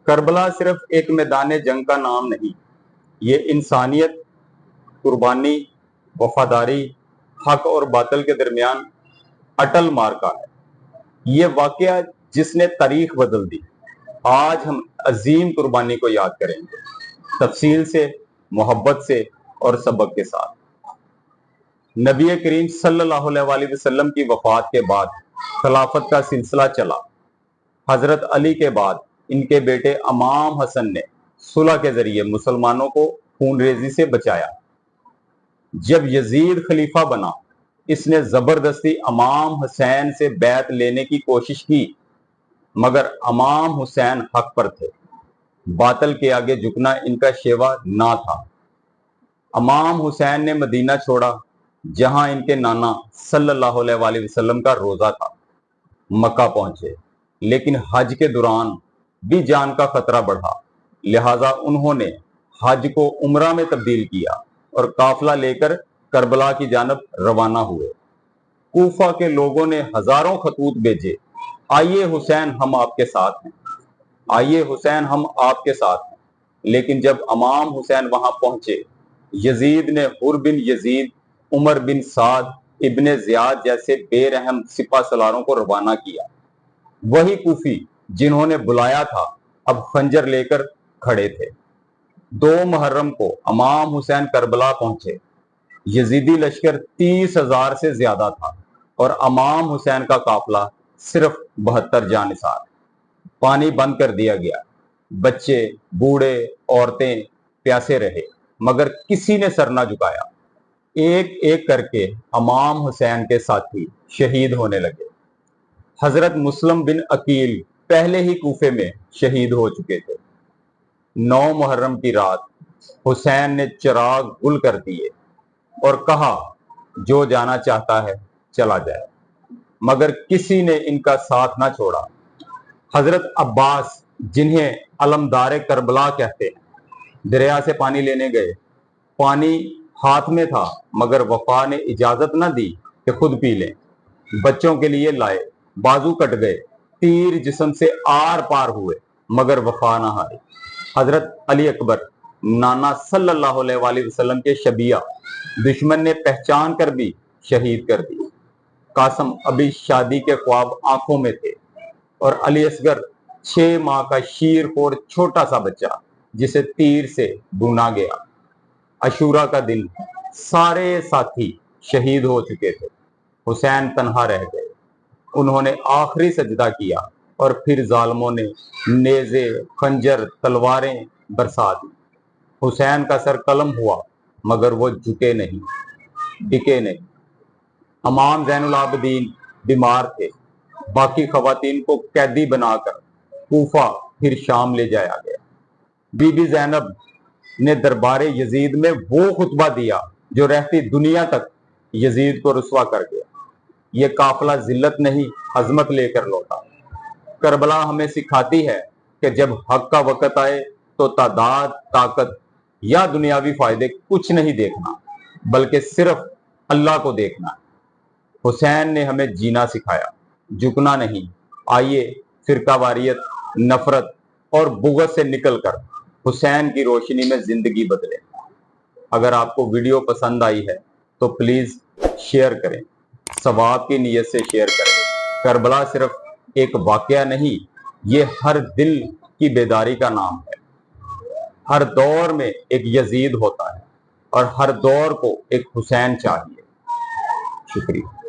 کربلا صرف ایک میدان جنگ کا نام نہیں، یہ انسانیت، قربانی، وفاداری، حق اور باطل کے درمیان اٹل مارکا ہے۔ یہ واقعہ جس نے تاریخ بدل دی۔ آج ہم عظیم قربانی کو یاد کریں گے، تفصیل سے، محبت سے اور سبق کے ساتھ۔ نبی کریم صلی اللہ علیہ وسلم کی وفات کے بعد خلافت کا سلسلہ چلا۔ حضرت علی کے بعد ان کے بیٹے امام حسن نے صلح کے ذریعے مسلمانوں کو خون ریزی سے بچایا۔ جب یزید خلیفہ بنا، اس نے زبردستی امام حسین سے بیعت لینے کی کوشش کی، مگر امام حسین حق پر تھے۔ باطل کے آگے جھکنا ان کا شیوا نہ تھا۔ امام حسین نے مدینہ چھوڑا، جہاں ان کے نانا صلی اللہ علیہ وسلم کا روضہ تھا۔ مکہ پہنچے، لیکن حج کے دوران بھی جان کا خطرہ بڑھا، لہذا انہوں نے حج کو عمرہ میں تبدیل کیا اور قافلہ لے کر کربلا کی جانب روانہ ہوئے۔ کوفہ کے لوگوں نے ہزاروں خطوط بھیجے، آئیے حسین ہم آپ کے ساتھ ہیں، آئیے حسین ہم آپ کے ساتھ ہیں۔ لیکن جب امام حسین وہاں پہنچے، یزید نے حر بن یزید، عمر بن سعد، ابن زیاد جیسے بے رحم سپہ سالاروں کو روانہ کیا۔ وہی کوفی جنہوں نے بلایا تھا اب خنجر لے کر کھڑے تھے۔ 2 محرم کو امام حسین کربلا پہنچے۔ یزیدی لشکر 30,000 سے زیادہ تھا اور امام حسین کا قافلہ صرف 72 جانثار۔ پانی بند کر دیا گیا، بچے، بوڑھے، عورتیں پیاسے رہے، مگر کسی نے سر نہ جھکایا۔ ایک ایک کر کے امام حسین کے ساتھی شہید ہونے لگے۔ حضرت مسلم بن عقیل پہلے ہی کوفے میں شہید ہو چکے تھے۔ 9 محرم کی رات حسین نے چراغ گل کر دیے اور کہا جو جانا چاہتا ہے چلا جائے، مگر کسی نے ان کا ساتھ نہ چھوڑا۔ حضرت عباس، جنہیں علمدار کربلا کہتے ہیں، دریا سے پانی لینے گئے۔ پانی ہاتھ میں تھا، مگر وفا نے اجازت نہ دی کہ خود پی لیں۔ بچوں کے لیے لائے، بازو کٹ گئے، تیر جسم سے آر پار ہوئے، مگر وفا نہ ہاری۔ حضرت علی اکبر، نانا صلی اللہ علیہ وسلم کے شبیہ، دشمن نے پہچان کر بھی شہید کر دی۔ قاسم ابھی شادی کے خواب آنکھوں میں تھے، اور علی اصغر 6 ماہ کا شیر خور چھوٹا سا بچہ جسے تیر سے بھونا گیا۔ عاشورہ کا دن سارے ساتھی شہید ہو چکے تھے، حسین تنہا رہ گئے۔ انہوں نے آخری سجدہ کیا اور پھر ظالموں نے نیزے، خنجر، تلواریں برسا دی۔ حسین کا سر قلم ہوا، مگر وہ جھکے نہیں، ڈکے نہیں۔ امام زین العابدین بیمار تھے، باقی خواتین کو قیدی بنا کر کوفہ پھر شام لے جایا گیا۔ بی بی زینب نے دربار یزید میں وہ خطبہ دیا جو رہتی دنیا تک یزید کو رسوا کر گیا۔ یہ قافلہ ذلت نہیں، عظمت لے کر لوٹا۔ کربلا ہمیں سکھاتی ہے کہ جب حق کا وقت آئے تو تعداد، طاقت یا دنیاوی فائدے کچھ نہیں دیکھنا، بلکہ صرف اللہ کو دیکھنا ہے۔ حسین نے ہمیں جینا سکھایا، جھکنا نہیں۔ آئیے فرقہ واریت، نفرت اور بغض سے نکل کر حسین کی روشنی میں زندگی بدلیں۔ اگر آپ کو ویڈیو پسند آئی ہے تو پلیز شیئر کریں، ثواب کی نیت سے شیئر کریں۔ کربلا صرف ایک واقعہ نہیں، یہ ہر دل کی بیداری کا نام ہے۔ ہر دور میں ایک یزید ہوتا ہے اور ہر دور کو ایک حسین چاہیے۔ شکریہ۔